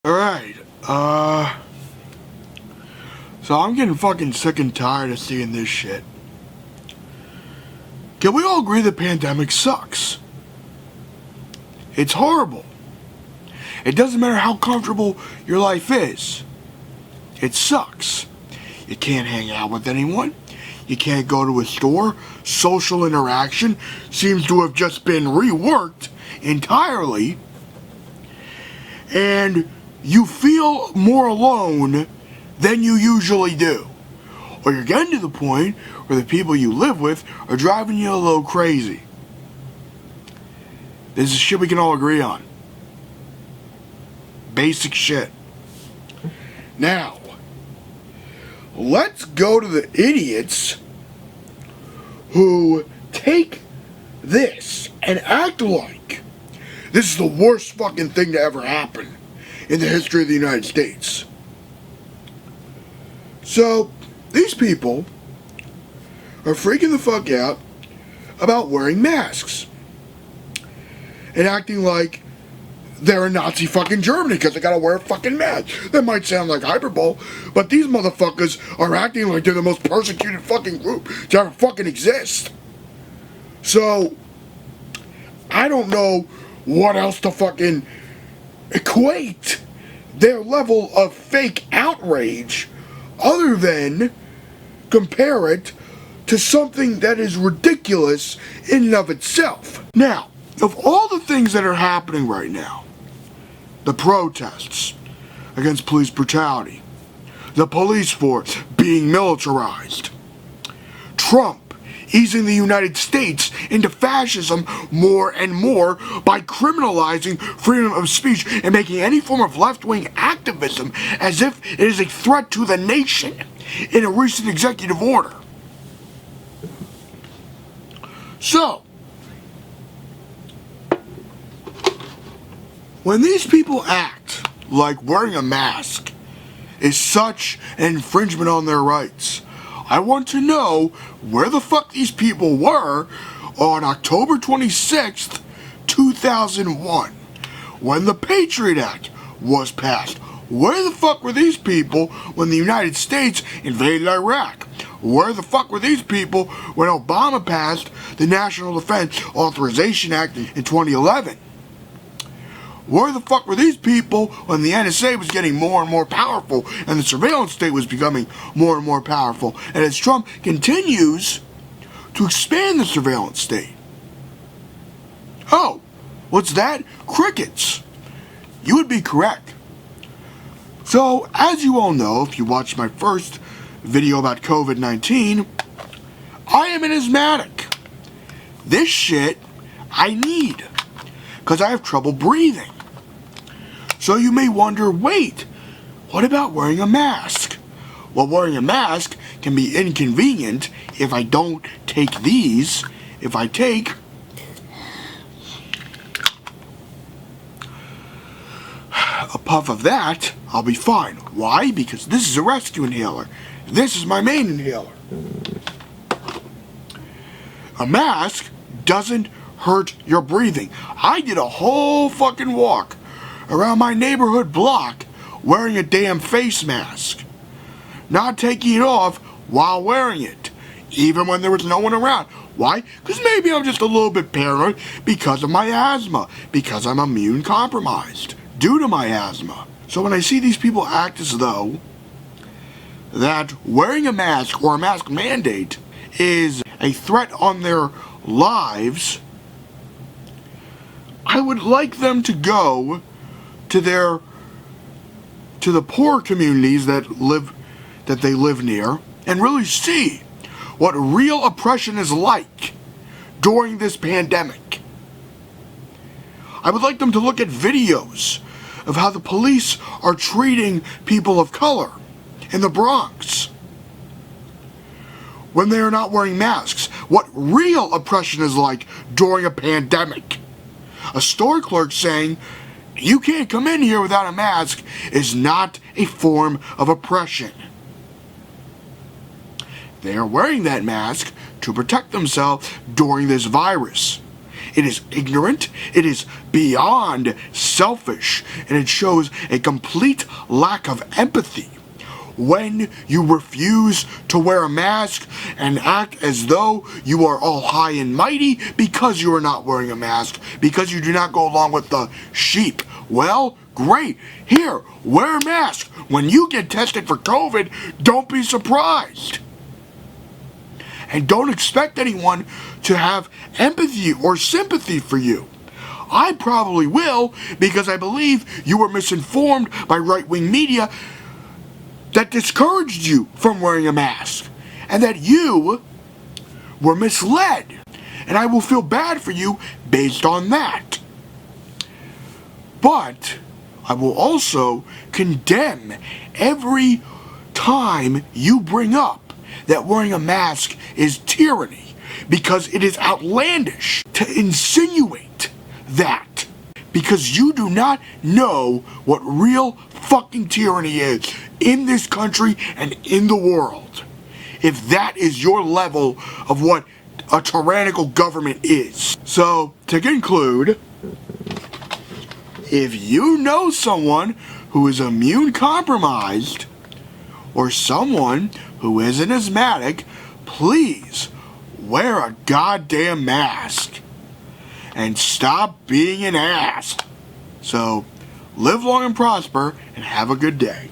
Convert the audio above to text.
Alright, so I'm getting fucking sick and tired of seeing this shit. Can we all agree the pandemic sucks? It's horrible. It doesn't matter how comfortable your life is. It sucks. You can't hang out with anyone. You can't go to a store. Social interaction seems to have just been reworked entirely. And you feel more alone than you usually do. Or you're getting to the point where the people you live with are driving you a little crazy. This is shit we can all agree on. Basic shit. Now, let's go to the idiots who take this and act like this is the worst fucking thing to ever happen in the history of the United States. So, these people are freaking the fuck out about wearing masks and acting like they're in Nazi fucking Germany because they gotta wear a fucking mask. That might sound like hyperbole, but these motherfuckers are acting like they're the most persecuted fucking group to ever fucking exist. So, I don't know what else to fucking equate their level of fake outrage other than compare it to something that is ridiculous in and of itself. Now, of all the things that are happening right now, the protests against police brutality, the police force being militarized, Trump easing the United States into fascism more and more by criminalizing freedom of speech and making any form of left-wing activism as if it is a threat to the nation in a recent executive order. So, when these people act like wearing a mask is such an infringement on their rights, I want to know where the fuck these people were on October 26th, 2001, when the Patriot Act was passed. Where the fuck were these people when the United States invaded Iraq? Where the fuck were these people when Obama passed the National Defense Authorization Act in 2011? Where the fuck were these people when the NSA was getting more and more powerful and the surveillance state was becoming more and more powerful? And as Trump continues to expand the surveillance state. Oh, what's that? Crickets. You would be correct. So, as you all know, if you watched my first video about COVID-19, I am an asthmatic. This shit I need, because I have trouble breathing. So you may wonder, wait, what about wearing a mask? Well, wearing a mask can be inconvenient if I don't take these. If I take a puff of that, I'll be fine. Why? Because this is a rescue inhaler. This is my main inhaler. A mask doesn't hurt your breathing. I did a whole fucking walk around my neighborhood block wearing a damn face mask, not taking it off while wearing it, even when there was no one around. Why? Because maybe I'm just a little bit paranoid because of my asthma, because I'm immune compromised due to my asthma. So when I see these people act as though that wearing a mask or a mask mandate is a threat on their lives, I would like them to go to the poor communities that they live near and really see what real oppression is like during this pandemic. I would like them to look at videos of how the police are treating people of color in the Bronx when they are not wearing masks. What real oppression is like during a pandemic. A store clerk saying, "You can't come in here without a mask," is not a form of oppression. They are wearing that mask to protect themselves during this virus. It is ignorant, it is beyond selfish, and it shows a complete lack of empathy when you refuse to wear a mask and act as though you are all high and mighty because you are not wearing a mask, because you do not go along with the sheep. Well, great. Here, wear a mask. When you get tested for COVID, don't be surprised. And don't expect anyone to have empathy or sympathy for you. I probably will, because I believe you were misinformed by right-wing media that discouraged you from wearing a mask, and that you were misled, and I will feel bad for you based on that. But I will also condemn every time you bring up that wearing a mask is tyranny, because it is outlandish to insinuate that, because you do not know what real fucking tyranny is in this country and in the world. If that is your level of what a tyrannical government is. So, to conclude, if you know someone who is immune compromised or someone who is an asthmatic, please wear a goddamn mask and stop being an ass. So, live long and prosper, and have a good day.